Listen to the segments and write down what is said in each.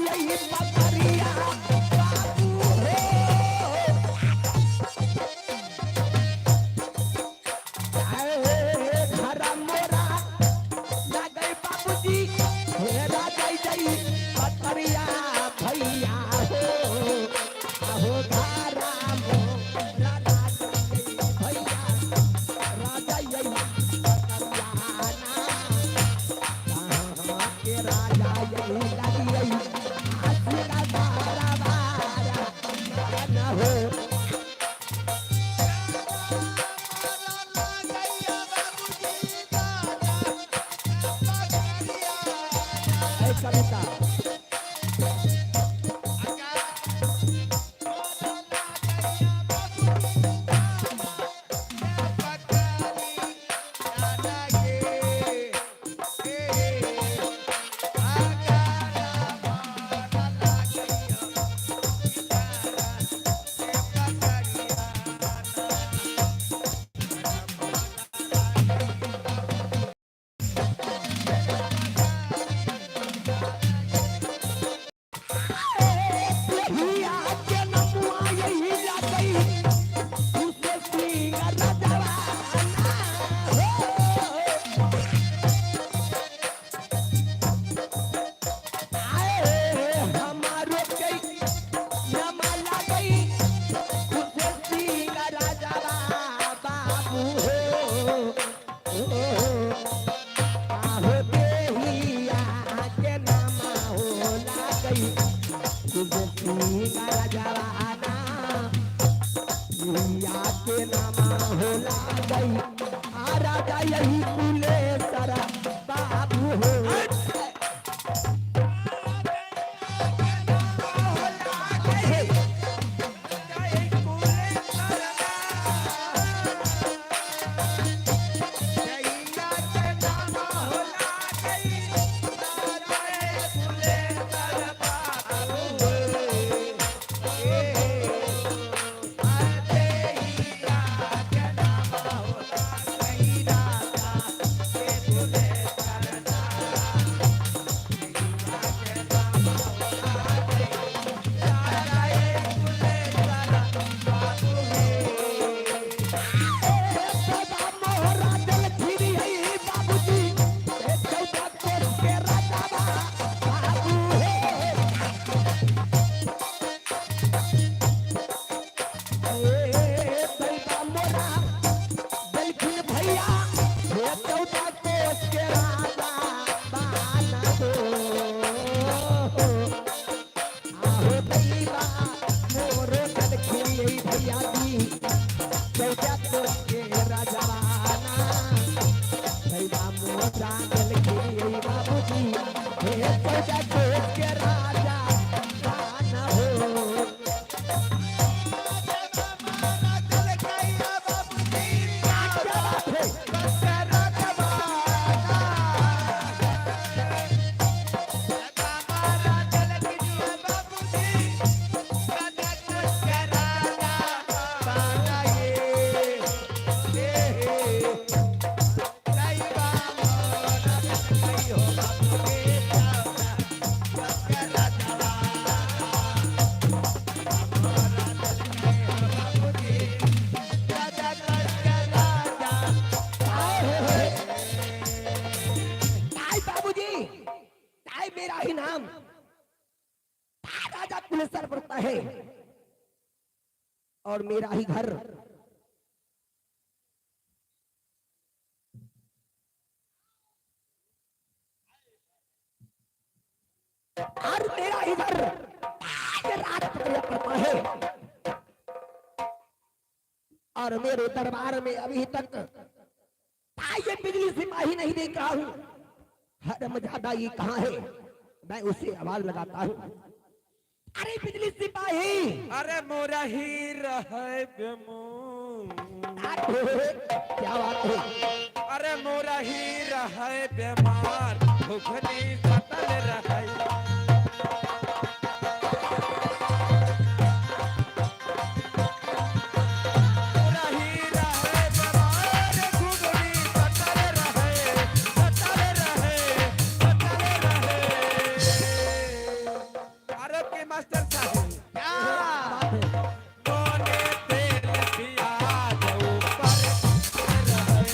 यही पतरिया बाबू हो घर मोरा लगे बाबूजी हेरा जय जय पतरिया भैया हो आहो घरा मोरा लगे भैया राजा यही पतरिया ना कहाँ के राजा यही लगी आसरा बारा बारा न हो कविता के नामा होला गई राजा यही कुले सरा बाबू हो मेरा ही नाम राजा कुलेश्वर पड़ता है और मेरा ही घर और मेरा ही घर राज पड़ता है और मेरे दरबार में अभी तक ये बिजली सिपाही नहीं देख रहा हूं। हरमजादा ये कहाँ है? मैं उसे आवाज लगाता हूँ। अरे बिजली सिपाही, अरे मोरा ही रहे क्या बात है? अरे मोरा ही रहे बीमार भूखनी सतल रहे मास्टर साहब क्या बात है? तोने तेल प्याज ऊपर रहे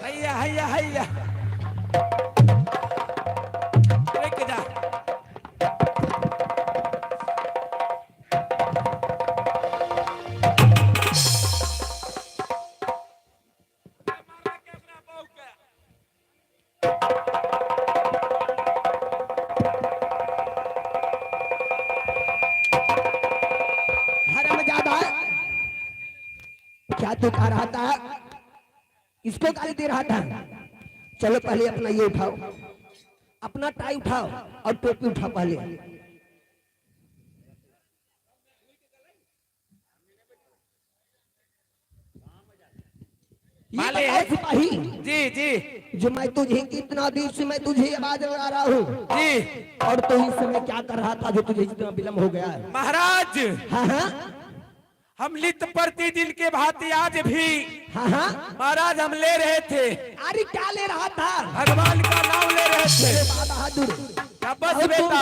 हैया हैया हैया रुक जा हरामजादा, क्या तू खा रहा था? किसको गाली दे रहा था? चलो पहले अपना ये उठाओ, अपना टाई उठाओ और टोपी उठाओ पहले। ये माले बताओ है। सिपाही, जी जी जो मैं तुझे कितना देर से मैं तुझे आवाज लगा रहा हूँ, जी और तू इस समय क्या कर रहा था जो तुझे इतना विलम्ब हो गया है? महाराज हाँ हाँ हम नित प्रतिदिन के भांति आज भी हाँ हाँ। महाराज हम ले रहे थे अरे क्या ले रहा था? भगवान का नाम ले रहे थे अरे बा बहादुर, क्या बस और बेटा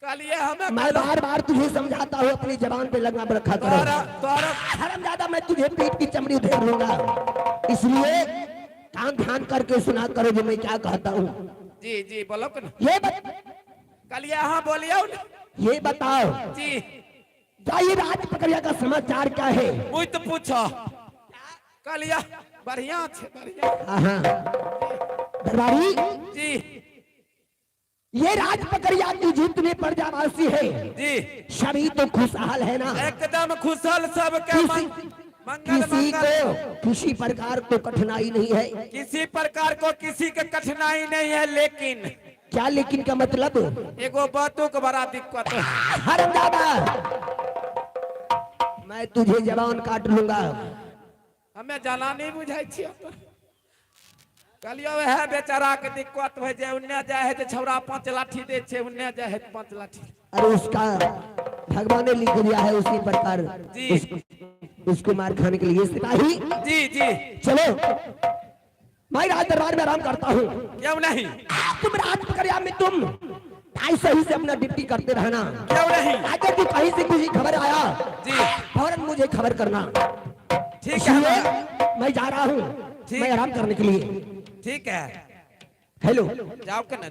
कल ये हमें मैं बार बार तुझे समझाता हूँ अपनी जबान पे लगाम रखा करो। द्वारा द्वारा हरामजादा, मैं तुझे पीठ की चमड़ी उधेड़ लूंगा, इसलिए कान ध्यान करके सुना करो जो मैं क्या कहता हूँ। जी जी बोलो कि कल यहाँ बोलियो न। ये बताओ, जी क्या ये राज प्रक्रिया का समाचार क्या है? मुझ तो पूछो कल यह बढ़िया छे बढ़िया हाँ हाँ दरबारी, जी ये राज प्रक्रिया की जितने प्रजावासी है जी सभी तो खुशहाल है ना? एकदम खुशहाल सबके किसी मंगल किसी मंगल को किसी प्रकार को कठिनाई नहीं है। किसी प्रकार को किसी के कठिनाई नहीं है लेकिन क्या लेकिन का मतलब? एगो बातों को बड़ा दिक्कत है हरामजादा, मैं तुझे जबान काट लूंगा। हमें जाना नहीं बुझाई छी कलियो है बेचारा के दिक्कत हो जाए उन्ने जाए है तो छौरा 5 लाठी दे छे उन्ने जाए है 5 लाठी अरे उसका भगवान ने लिख दिया है उसी प्रकार जी। उसको मार खाने के लिए। सिपाही जी जी चलो, मैं राज दरबार में आराम करता हूँ। क्यों नहीं तुम राज प्रक्रिया में तुम ऐसे ही से अपना ड्यूटी करते रहना। क्यों नहीं अगर तू कहीं से कुछ खबर आया जी फौरन मुझे खबर करना। ठीक है इसलिए मैं जा रहा हूँ, ठीक। मैं आराम करने के लिए। ठीक है हेलो, जाओ के ना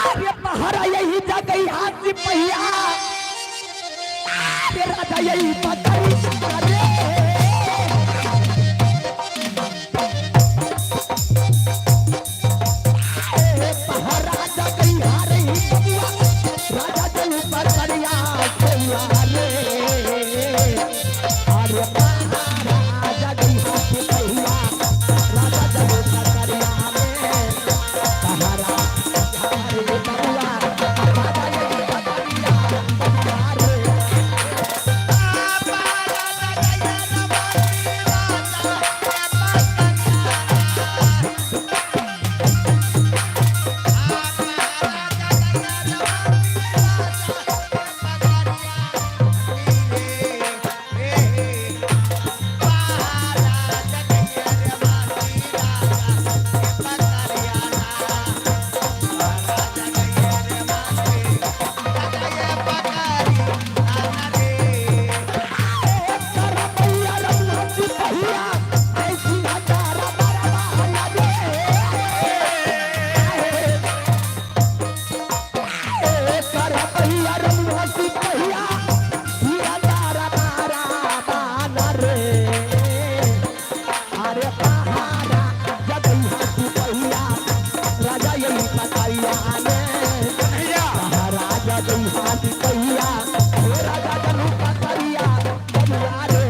अरे पहरा यही जा गई हाथ से पहिया, अरे राजा यही पकड़ी अरे पहरा जा गई हार ही बबुआ, राजा जल पर करिया रे, अरे पहरा जा गई हाथ से पहिया, राजा जल पर करिया रे, पहरा अरे बबुआ राजा यही पकड़िया रे। राजा गई हाथ कहिया हे राजा जनू का करिया बबुआ रे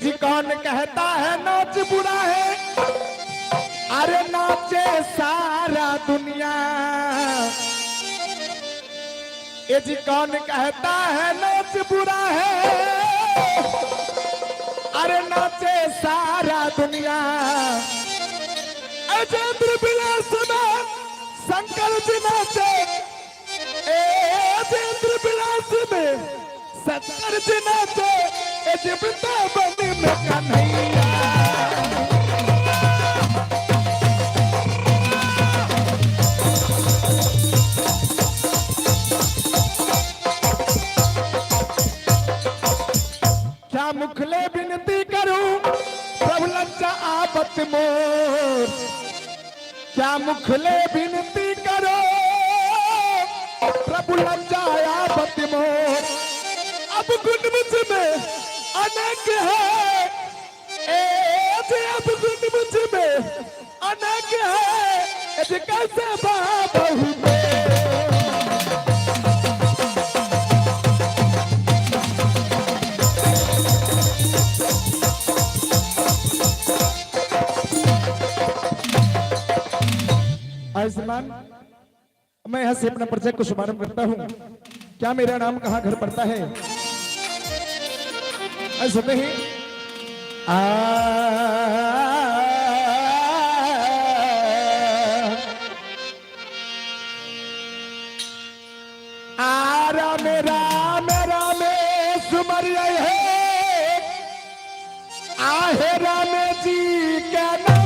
जी कौन कहता है नाच बुरा है अरे नाचे सारा दुनिया ये जी कौन कहता है नाच बुरा है अरे नाचे सारा दुनिया अजेंद्र विलास में शंकर जी नाचे अजेंद्र विलास में शंकर जी नाचे वृंदावन में कन्हैया क्या मुखले विनती करूं प्रभु लज्जा आपत मोर क्या मुखले विनती करो प्रभु लज्जा आपत मोर अब गुण मुझ में अनेक है अब गुण मुझ में अनेक है कैसे बहू आयुष्मान मैं यहाँ से अपना परिचय को शुभारंभ करता हूँ। क्या मेरा नाम कहाँ घर पड़ता है सुनते ही राम राम सुमर है आहे राम जी क्या नाम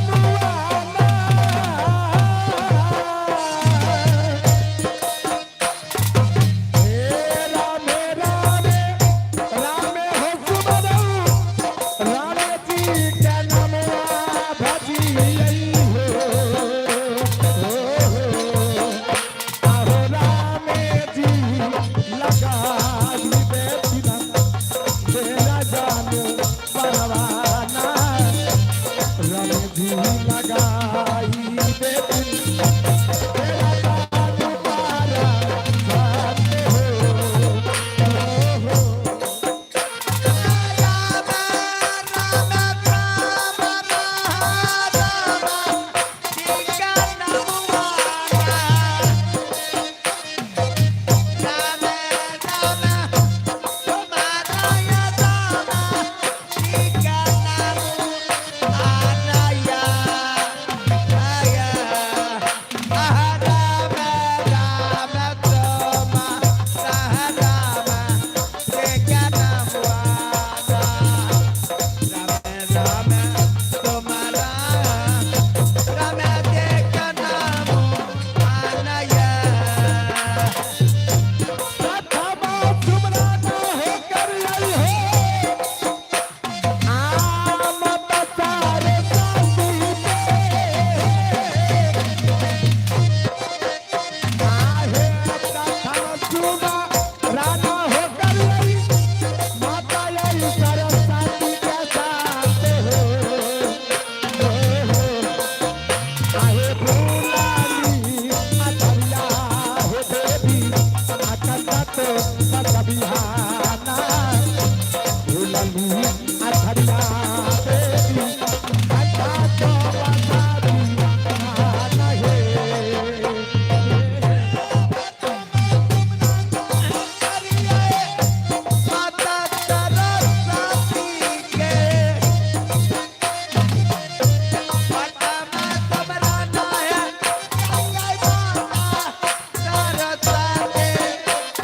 लगा तो बिहाना भूलली अधरिया देवी अच्छा तो बता दीवाना हे माता सरस्वती के माता तुम्हारा ना है सरस्वती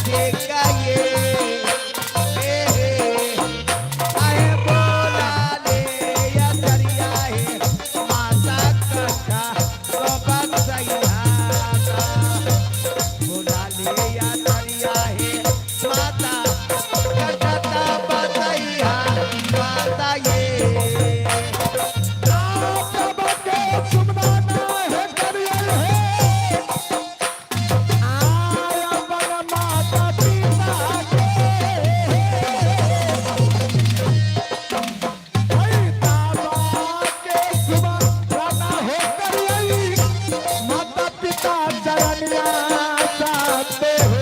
देखा ये आए बोला ले या दरिया है माता कथा तो बसैया बोला ले या दरिया है माता कथा तो बसैया माता ये बाबा सुमनाना है दरिया है आया बड़ा माता पिता के माता पिता चरनिया साथे हो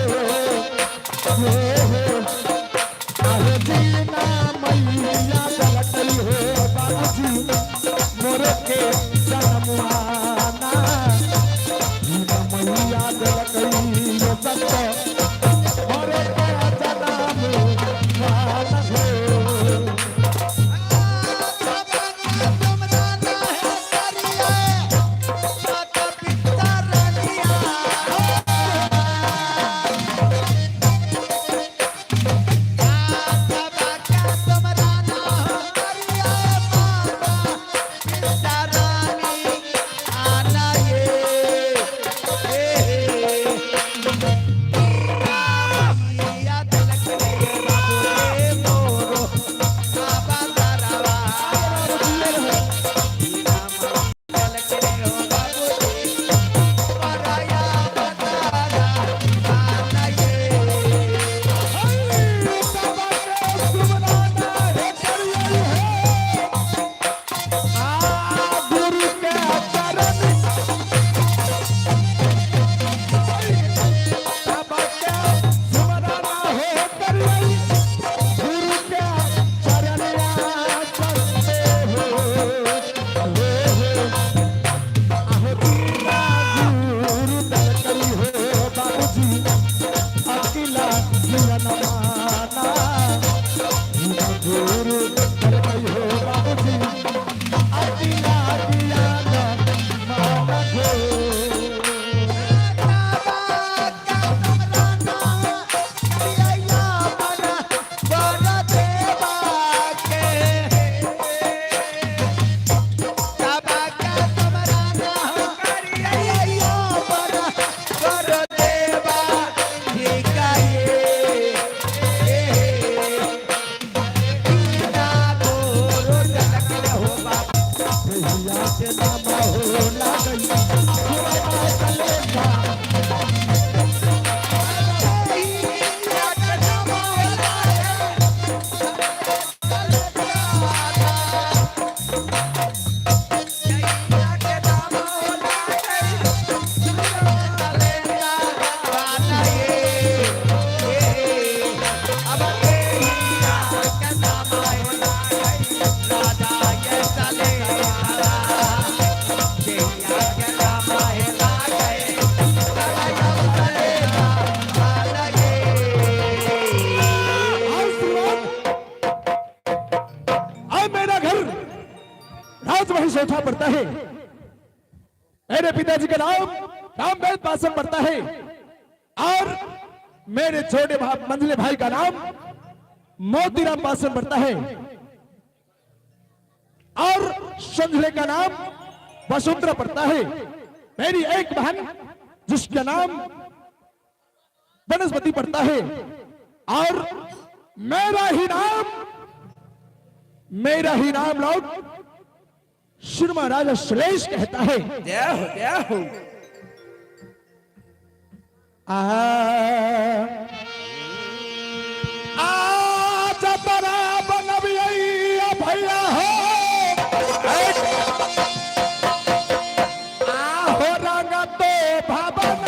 अरे जीना मैया जलकई हो बाबूजी मोर के जन्मवाना जीना मैया जलकई हो सत्य मोर के जन्मवाना हो उठा पड़ता है। मेरे पिताजी का नाम रामवेद पासवान पड़ता है और मेरे छोटे मंझले भाई का नाम मोतीराम पासवान पड़ता है और संझले का नाम वसुंधरा पड़ता है। मेरी एक बहन जिसका नाम वनस्पति पड़ता है और मेरा ही नाम लौट शर्मा राजा श्लेष कहता है। आज बड़ा बनबिया भैया हो आहो रंग तो भवन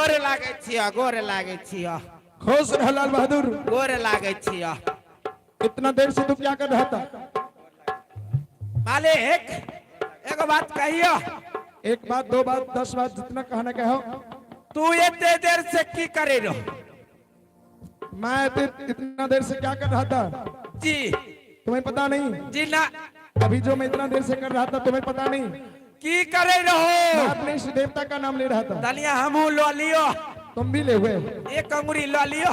गोरे लागे छिया, गोरे लागे छिया, खुश रह लाल बहादुर। गोरे लागे छिया। इतना देर से तू क्या कर रहा था? मालिक एक बात कहियो। एक बात, दो बात, 10 बात, जितना कहना कहो। तू इतने देर से की करे रहो? मैं इतना देर से क्या कर रहा था जी तुम्हें पता नहीं? जी ना। अभी जो मैं इतना देर से कर रहा था तुम्हें पता नहीं? की करे रहो? मैं अपने इष्ट देवता का नाम ले रहा था। तनिया हमू लो लियो, तुम भी ले हुए? एक अंगुरी लो लियो।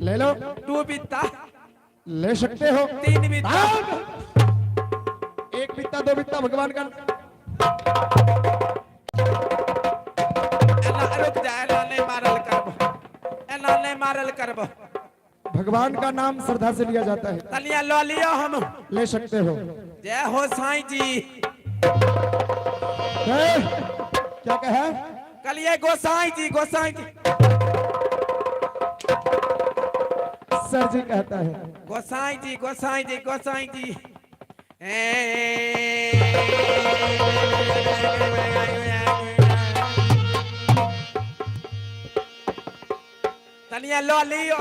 ले लो। 2 बित्ता, ले सकते हो। 3 बित्ता। 1 बित्ता, 2 बित्ता भगवान का। रुक जा, एला नहीं मारल करबो, एला नहीं मारल करबो। भगवान का नाम श्रद्धा से लिया जाता है। तनिया लो लियो, हम ले सकते हो। जय हो साईं जी। क्या कहा? कलिए गोसाई जी, गोसाई जी। सर जी कहता है। गोसाई जी, गोसाई जी, गोसाई जी। तनिया लो लियो।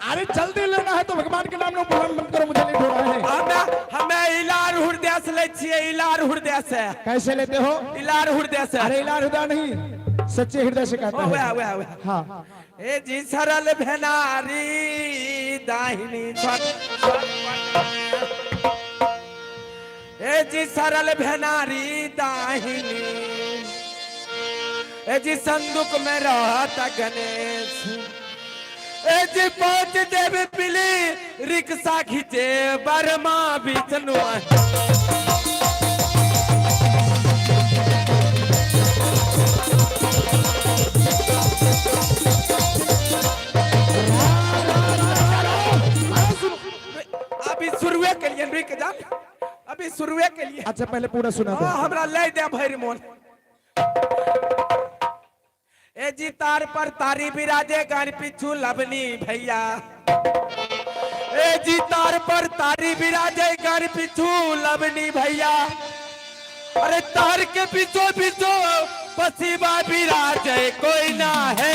अरे जल्दी लेना है तो भगवान के नाम में बुलंद मत करो, मुझे लेट हो रहा है। हमें इलार हृदय से ले छिए, इलार हृदय से। कैसे लेते हो? इलार हृदय से। अरे इलार हृदय नहीं, सच्चे हृदय से कहता है। हाँ। ए जी सरल भेनारी दाहिनी ए जी सरल भेनारी दाहिनी, ए जी संदूक में रहता गणेश, ए जी 5 देव पिली रिक्शा खींचे बर्मा बिचनु। अभी शुरुए के लिए रुक जा, अभी शुरुए के लिए। अच्छा पहले पूरा सुना दो। हमरा ले दे भैर मोन। ए जी तार पर तारी बिराजे गान पिछू लबनी भैया, ए जी तार पर तारी बिराजे गान पिछू लबनी भैया, अरे तार के पीछो पीछो पसीबा बिराजे कोई ना है।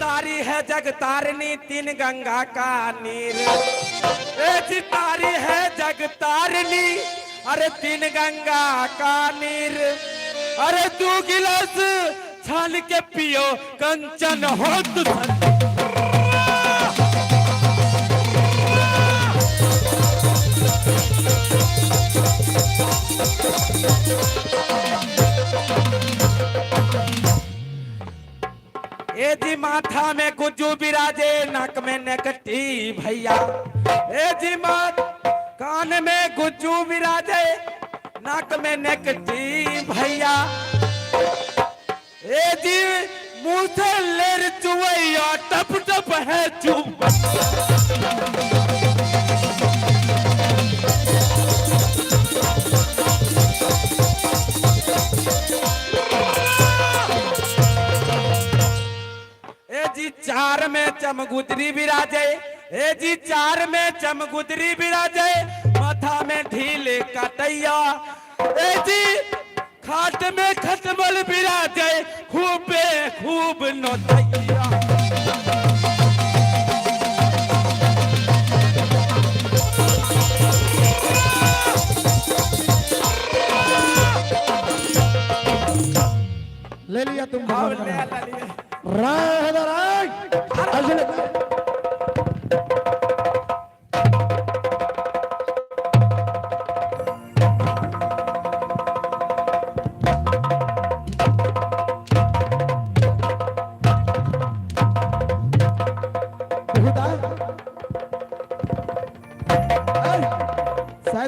तारी है जग तारनी 3 गंगा का नीर, ए जी तारी है जग तारनी, अरे 3 गंगा का नीर, अरे 2 गिलास छान के पियो कंचन हो तुझ। ए जी माथा में गुज्जू बिराजे नाक में नकटी भैया, ए जी कान में गुज्जू बिराजे नाक में नकटी भैया, ए जी मुंह से लेर चुवैया टप टप है चुप। जी 4 में चमगुदरी बिराजे, ए जी 4 में चमगुदरी बिराजे, माथा में ढीले कटैया, ए जी खाट में खटमल बिराजे खूबे खूब नोतैया। ले लिया तुम? ले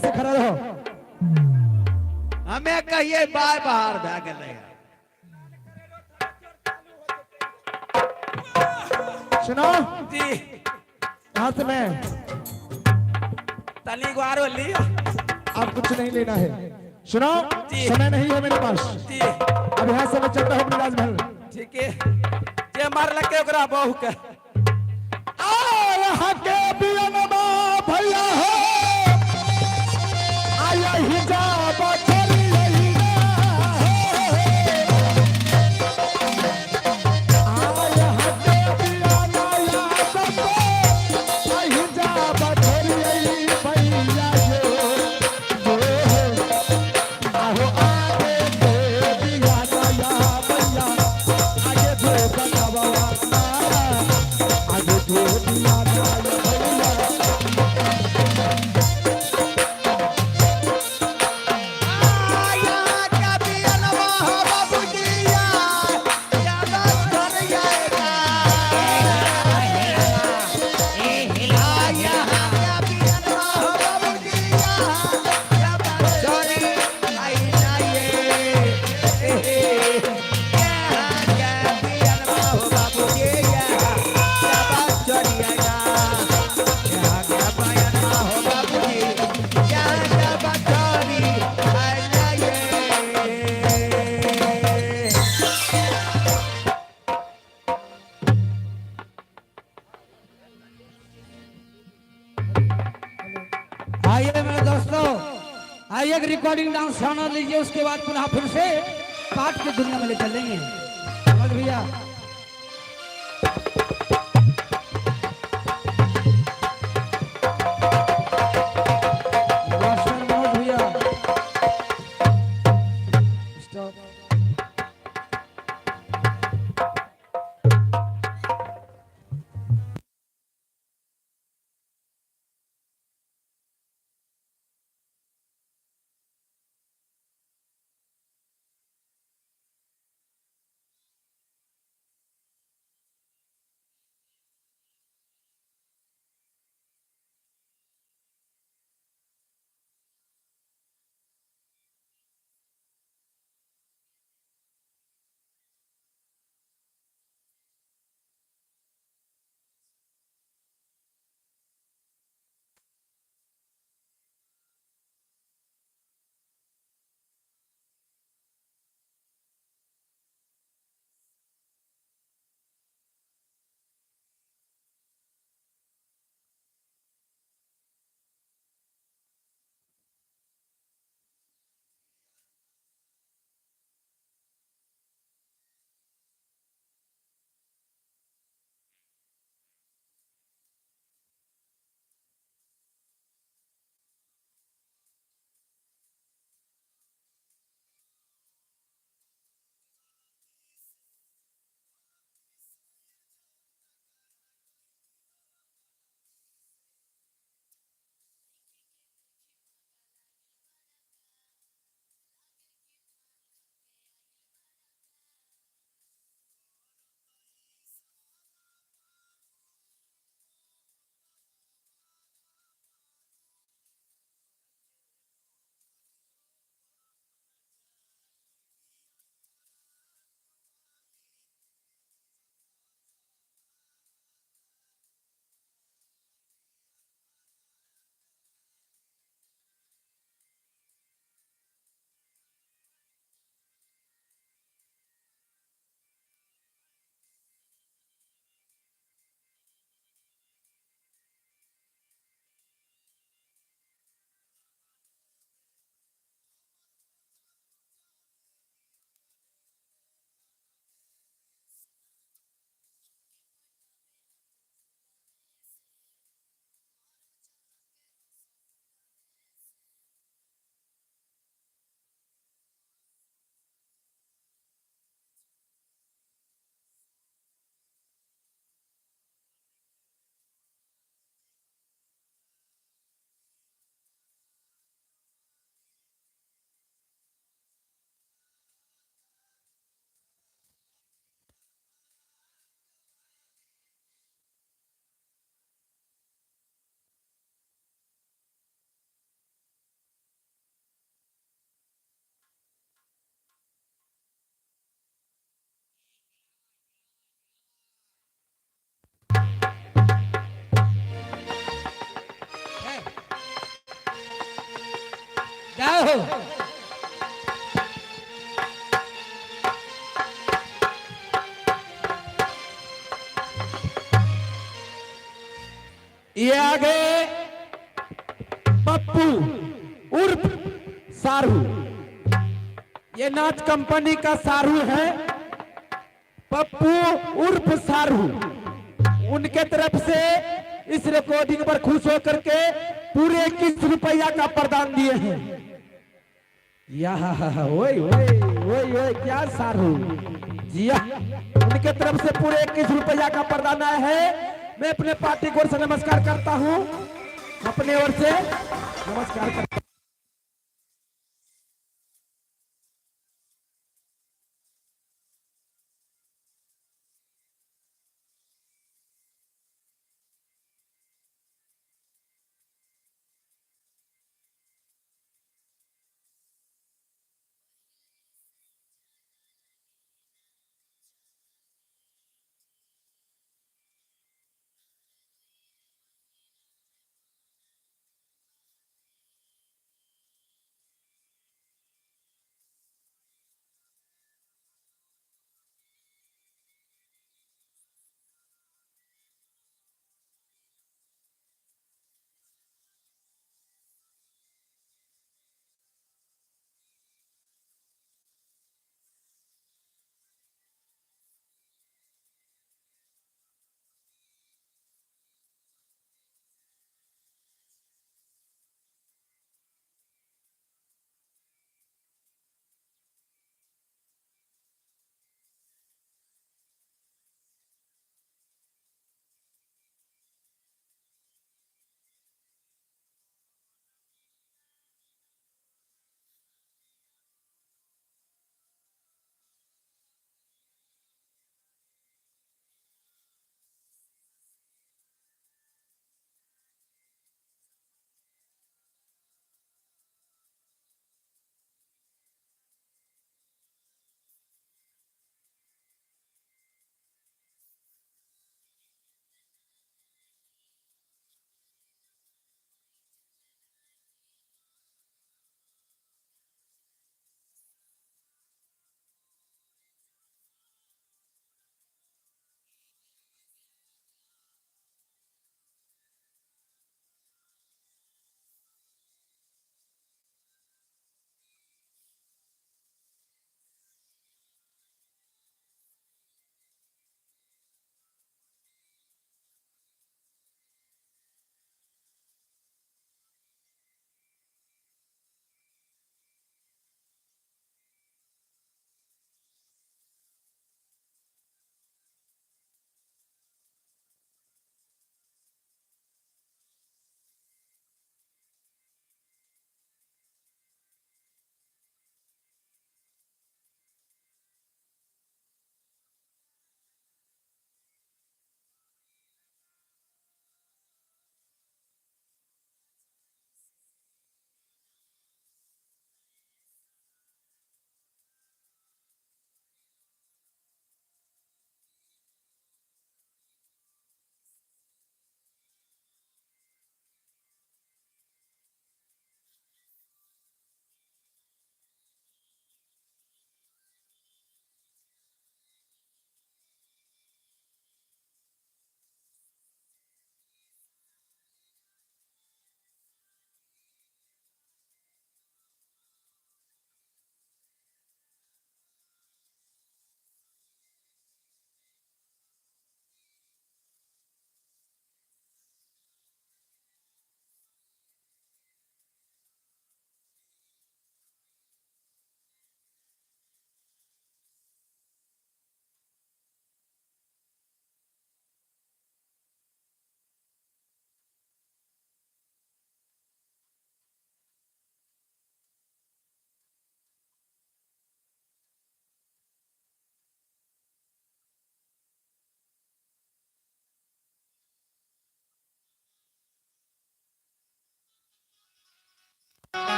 से खड़ा रहो। हमें कहिए बार बाहर भाग गए। सुनो जी यहाँ से मैं तली गुआरो लिया, अब कुछ नहीं लेना है। सुनो जी। समय नहीं है मेरे पास, जी अब यहाँ से मैं चलता हूँ अपने राजमहल। ठीक है, जे मार लगे ओकरा बहू के आइए मेरे दोस्तों, आइए एक रिकॉर्डिंग डांस गाना लीजिए, उसके बाद पुनः फिर से पाठ की दुनिया में ले चलेंगे। समझ भैया मास्टर मनोज भैया स्टॉप। जय हो। ये आगे पप्पू उर्फ सारू, ये नाच कंपनी का सारू है। पप्पू उर्फ सारू, उनके तरफ से इस रिकॉर्डिंग पर खुश होकर के पूरे 21 रुपया का प्रदान दिए हैं। ओए ओए ओए ओए क्या सारू जी, उनके तरफ से पूरे 21 रुपया का प्रदान आया है। मैं अपने पार्टी को ओर से नमस्कार करता हूं, अपने ओर से नमस्कार करता हूं।